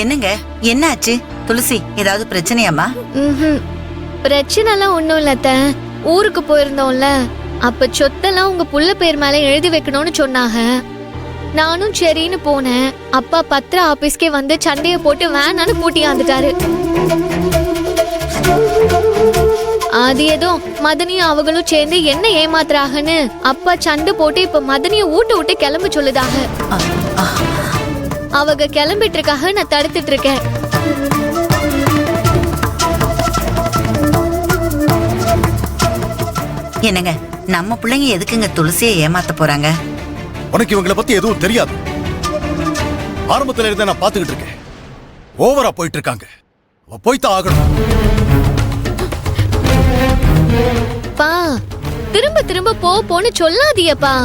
என்னங்க, என்ன ஆச்சு? துளசி, ஏதாவது பிரச்சனையாமா? பிரச்சனை எல்லாம் ஒண்ணும் இல்ல அத்தை. ஊருக்கு போயிருந்தோம்ல, அப்ப சொத்தெல்லாம் உங்க புள்ள பேர் மேல எழுதி வைக்கணும்னு சொன்னாங்க. நானும் சரின்னு போனேன். அப்பா பத்திர ஆபீஸ்க்கே வந்து சண்டைய போட்டு வேணான்னு பூட்டியாந்துட்டாரு. அது ஏதோ மதனியும் அவங்களும் சேர்ந்து என்ன ஏமாத்துறாங்கன்னு அப்பா சண்டை போட்டு இப்ப மதனிய விட்டு கிளம்ப சொல்லுதாக. அவங்க கிளம்பிட்டு இருக்காக, நான் தடுத்துட்டு இருக்கேன். என்னங்க, நம்ம பிள்ளைங்க எதுக்குங்க துளசியை ஏமாத்த போறாங்க? உனக்கு இவங்களை பத்தி எதுவும் தெரியாது. ஆரம்பத்துல இருந்தே நான் பாத்துக்கிட்டு இருக்கேன். ஓவரா போயிட்டு இருக்காங்க. போய்தான் ஆகணும். பா, திரும்ப திரும்ப போன்னு சொல்லாதீயப்பா.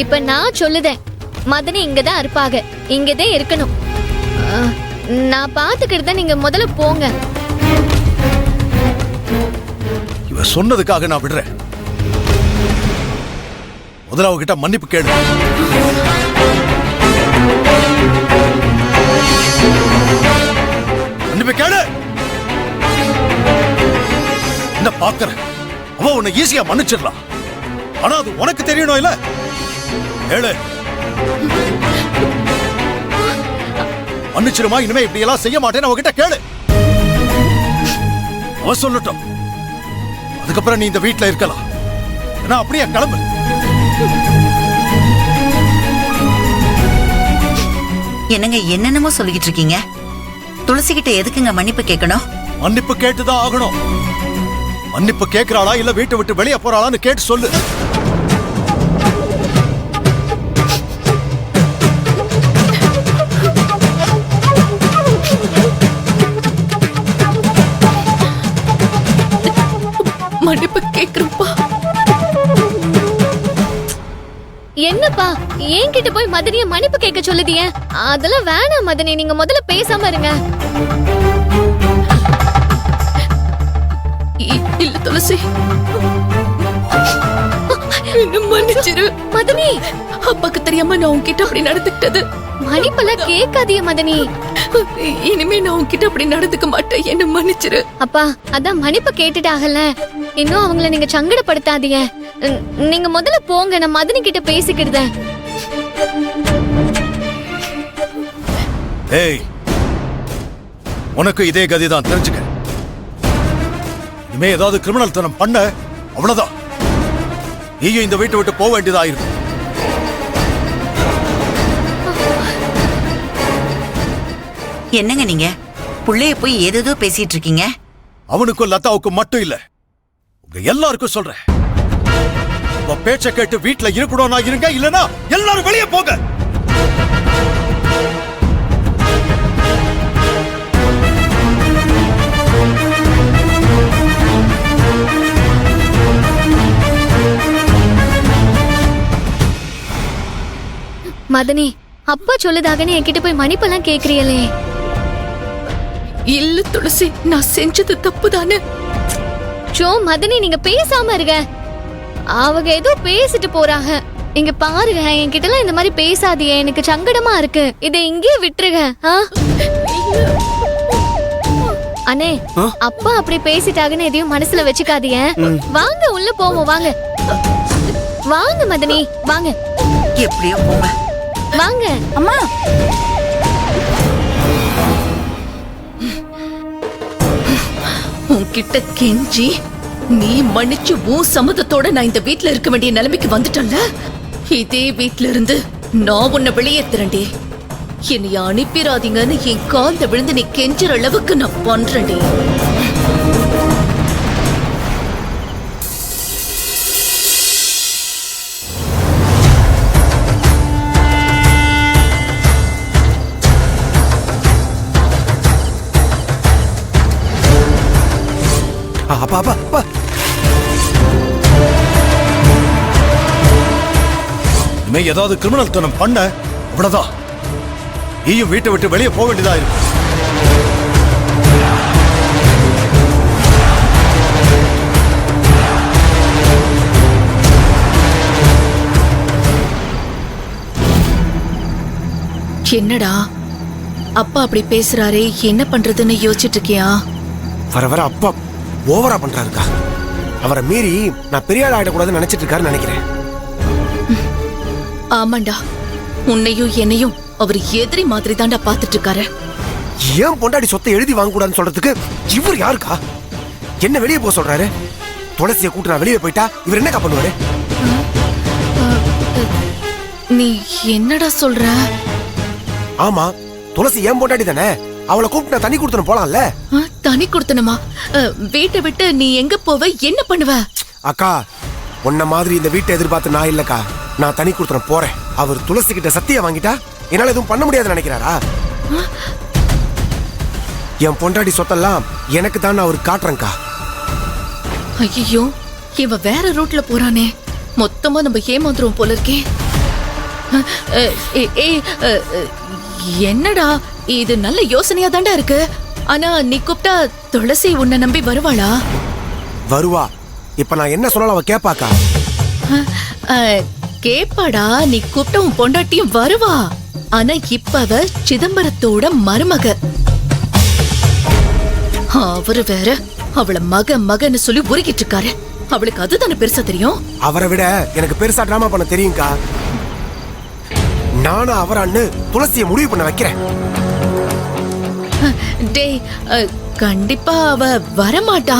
இப்ப நான் சொல்லுதேன், மதனி இங்கதான் இருப்பாங்க, இங்கதான் இருக்கணும். நான் பாத்துக்கிட்டு, நீங்க முதல்ல போங்க. இவ சொன்னதுக்காக நான் விடுறேன். முதல்ல அவகிட்ட மன்னிப்பு கேடு. மன்னிப்பு கேடு. என்ன பாக்குற? அவ உன்னை ஈஸியா மன்னிச்சிடலாம். ஆனா அது உனக்கு தெரியணும் இல்ல? கேளு. மன்னிச்சிருமா, இனிமே இப்படி எல்லாம் செய்ய மாட்டேன்னு அவகிட்ட கேளு. அவ சொல்லட்டும். அதுக்கப்புறம் நீ இந்த வீட்டுல இருக்கலாம். நான் அப்படியே கிளம்பு. என்னங்க, என்னென்னமோ சொல்லிக்கிட்டு இருக்கீங்க? துளசி கிட்ட எதுக்குங்க மன்னிப்பு கேட்கணும்? மன்னிப்பு கேட்டுதான் ஆகணும். மன்னிப்பு கேட்கிறாளா இல்ல வீட்டை விட்டு வெளியே போறாளான்னு கேட்டு சொல்லு. மன்னிப்பு கேக்குறப்பா. என்னப்பா, என்கிட்ட போய் மதனிய மன்னிப்பு கேட்க சொல்லுதிய? அதெல்லாம் வேணாம் மதனி, நீங்க முதல்ல பேசாம இருங்க. இல்ல துளசி, என்ன மன்னிச்சிரு. மதனி, அப்பாக்கு தெரியாம நான் உன்கிட்ட அப்படி நடந்துக்கிட்டது. மன்னிப்பெல்லாம் கேட்காதீய மதனி. இனிமே நான் உன்கிட்ட அப்படி நடந்துக்க மாட்டேன், என்ன மன்னிச்சிரு. அப்பா, அதான் மன்னிப்பு கேட்டுட்டாகல, இன்னும் அவங்கள நீங்க சங்கடப்படுத்தாதீங்க. நீங்க முதல்ல போங்க, நான் மதனி கிட்ட பேசிக்கிடுதேன். ஏய், உனக்கு இதே கதிதான், தெரிஞ்சுக்க. இனிமே ஏதாவது கிரிமினல் தனம் பண்ண அவ்வளவுதான். நீயும் இந்த வீட்டை விட்டு போக வேண்டியதாயிருக்கும். என்னங்க நீங்க புள்ளைய போய் ஏதேதோ பேசிட்டு இருக்கீங்க? அவனுக்கும் லதாவுக்கும் மட்டும் இல்ல, உங்க எல்லாருக்கும் சொல்றேன். உங்க பேச்ச கேட்டு வீட்டுல இருக்கணும்னா இருங்க, இல்லனா எல்லாரும் வெளியே போங்க. மதனி, அப்பா சொல்லுதாகன்னு என்கிட்ட போய் மன்னிப்பெல்லாம் கேக்குறீங்களே? இல்ல துளசி, நான் செஞ்சது தப்புதானே. மதனி, நீங்க பேசாம இருங்க. அவங்க ஏதோ பேசிட்டு போறாங்க. இங்க பாருங்க, என்கிட்ட எல்லாம் இந்த மாதிரி பேசாதீங்க, எனக்கு சங்கடமா இருக்கு. இதை இங்கே விட்டுருங்க. அண்ணே, அப்பா அப்படி பேசிட்டாங்கன்னு எதையும் மனசுல வச்சுக்காதீங்க. வாங்க, உள்ள போவோம். வாங்க வாங்க மதனி, வாங்க. எப்படியோ போங்க. வாங்க அம்மா. உன்கிட்ட கெஞ்சி நீ மன்னிச்சு உன் சம்மதத்தோட நான் இந்த வீட்ல இருக்க வேண்டிய நிலைமைக்கு வந்துட்டல்ல. இதே வீட்ல இருந்து நான் உன்னை வெளியேத்துறேன்டி. என்னை அனுப்பிடாதீங்கன்னு என் கால்ல விழுந்து நீ கெஞ்சுற அளவுக்கு நான் பண்றேன்டி. இனிமே ஏதாவது கிரிமினல் தனம் பண்ண அவ்வளவுதான். நீயும் வீட்டை விட்டு வெளியே போக வேண்டியதா இருக்கு. என்னடா அப்பா அப்படி பேசுறாரே, என்ன பண்றதுன்னு யோசிச்சுட்டு இருக்கியா? வர வர அப்பா ஓவரா பண்றாருக்கா. அவரை மீறி நான் பெரிய ஆள் ஆயிடக்கூடாதுன்னு நினைச்சிட்டு இருக்காருன்னு நினைக்கிறேன். ஆமாண்டா, உன்னையும் என்னையும் அவர் எதிரி மாதிரி தாண்டா பாத்துட்டு இருக்காரு. ஏன் பொண்டாடி சொத்தை எழுதி வாங்க கூடாதுன்னு சொல்றதுக்கு இவர் யாருக்கா? என்ன வெளியே போக சொல்றாரு? துளசியை கூட்டு நான் வெளியே போயிட்டா இவர் என்னக்கா பண்ணுவாரு? நீ என்னடா சொல்ற? ஆமா, துளசி ஏன் பொண்டாடி தானே, அவளை கூப்பிட்டு நான் தண்ணி கொடுத்துன்னு போலாம்ல. தனி கொடுத்தனமா? வீட்டை விட்டு நீ எங்க போவ, என்ன பண்ணுவ? அக்கா, உன்ன மாதிரி இந்த வீட்டை எதிர்பார்த்து நான் இல்லக்கா. நான் தனி கொடுத்துன போறேன். அவர் துளசி கிட்ட சத்தியம் வாங்கிட்டா என்னால எதுவும் பண்ண முடியாதுன்னு நினைக்கிறாரா? என் பொண்டாடி சொத்தெல்லாம் எனக்கு தான் அவர் காட்டுறேன்க்கா. ஐயோ, இவ வேற ரூட்ல போறானே, மொத்தமா நம்ம ஏமாந்துருவோம் போல இருக்கே. என்னடா இது, நல்ல யோசனையா தாண்டா இருக்கு. ஆனா நீ கூப்பிட்டா துளசி உன்னை நம்பி வருவாளா? வருவா. இப்ப நான் என்ன சொன்னாலும் அவ கேப்பாக்கா. கேப்பாடா, நீ கூப்பிட்ட உன் பொண்டாட்டியும் வருவா. ஆனா இப்ப அவ சிதம்பரத்தோட மருமக. அவரு வேற அவளை மகன்னு சொல்லி உருகிட்டு இருக்காரு. அவளுக்கு அதுதானே பெருசா தெரியும். அவரை விட எனக்கு பெருசா டிராமா பண்ண தெரியும்க்கா. நானும் அவரான்னு துளசியை முடிவு பண்ண வைக்கிறேன். டேய், கண்டிப்பா அவ வரமாட்டா.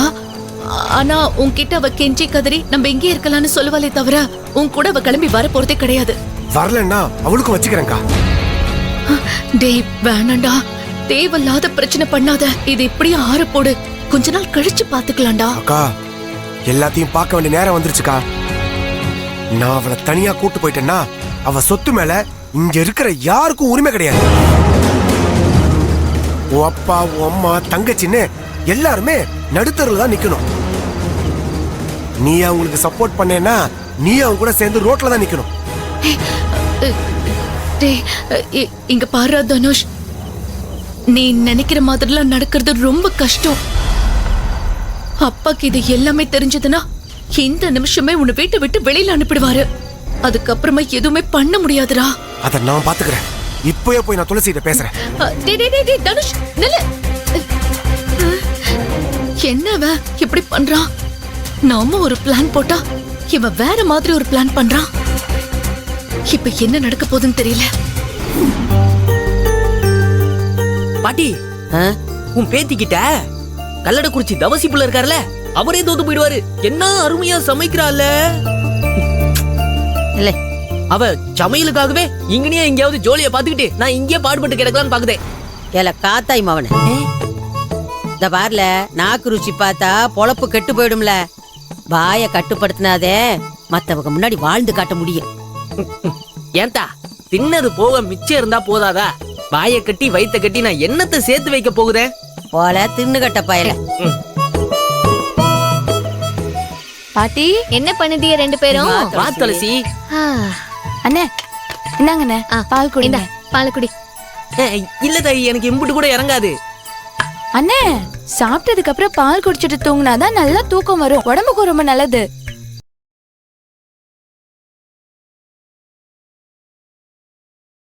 ஆனா உன்கிட்ட அவ கெஞ்சி கதறி நம்ம இங்கே இருக்கலாம்னு சொல்லுவாளே தவிர உன் கூட அவ கிளம்பி வர போறதே கிடையாது. வரலன்னா அவளுக்கும் வச்சுக்கிறேன்க்கா. டேய் வேணாண்டா, தேவையில்லாத பிரச்சனை பண்ணாத. இது இப்படியே ஆற போடு, கொஞ்ச நாள் கழிச்சு பாத்துக்கலாம்டா. அக்கா, எல்லாத்தையும் பார்க்க வேண்டிய நேரம் வந்துருச்சுக்கா. நான் அவளை தனியா கூட்டு போயிட்டேன்னா அவ சொத்து மேல இங்க இருக்கிற யாருக்கும் உரிமை கிடையாது. உன் அப்பா, உன் அம்மா, தங்கச்சின்னு எல்லாருமே நடுத்தருல தான் நிக்கணும். நீ அவங்களுக்கு சப்போர்ட் பண்ணேன்னா நீ அவங்க கூட சேர்ந்து ரோட்ல தான் நிக்கணும். டேய், இங்க பாரு தனுஷ், நீ நினைக்கிற மாதிரிலாம் நடக்கிறது ரொம்ப கஷ்டம். அப்பாக்கு இது எல்லாமே தெரிஞ்சதுன்னா இந்த நிமிஷமே உன்னை வீட்டை விட்டு வெளியில அனுப்பிடுவாரு. அதுக்கப்புறமா எதுவுமே பண்ண முடியாதுடா. அத நான் பாத்துக்கிறேன். இப்பவே போய் நான் துளசிகிட்ட பேசுறேன். டேய் தனுஷ், நில்லு. என்னவ இப்படி பண்றான்? நாம ஒரு பிளான் போட்டா இவன் வேற மாதிரி ஒரு பிளான் பண்றான். இப்ப என்ன நடக்க போகுதுன்னு தெரியல. பாட்டி, உன் பேத்திக்கிட்ட கல்லடக்குறிச்சி தவசி புள்ள இருக்காருல, அவரே தோத்து போயிடுவாரு. என்ன அருமையா சமைக்கிறாள். இல்ல, அவ சமையலுக்காகவே இங்கனே எங்கேயாவது ஜோலிய பாத்துக்கிட்டு நான் இங்கே பாடுபட்டு கிடக்கலான்னு பாக்குதேன். ஏல காத்தாய் மவன, இந்த பார்ல நாக்கு ருச்சி பார்த்தா பொழப்பு கெட்டு போயிடும்ல. வாய கட்டுப்படுத்தினாதே மத்தவங்க முன்னாடி வாழ்ந்து காட்ட முடியும். ஏன்டா, தின்னது போக மிச்சம் இருந்தா போதாதா? வாய கட்டி வயித்த கட்டி நான் என்னத்தை சேர்த்து வைக்க போகுதேன்? போல தின்னுகட்ட பயல. பாட்டி, என்ன பண்ணுதிய ரெண்டு பேரும்? வா துளசி. அண்ணே, இந்தாங்கண்ணே பால் குடி. பால் குடி. இல்ல தாயி, எனக்கு இம்புட்டு கூட இறங்காது. அண்ணே, சாப்பிட்டதுக்கு அப்புறம் பால் குடிச்சிட்டு தூங்கினாதான் நல்லா தூக்கம் வரும். உடம்புக்கு ரொம்ப நல்லது.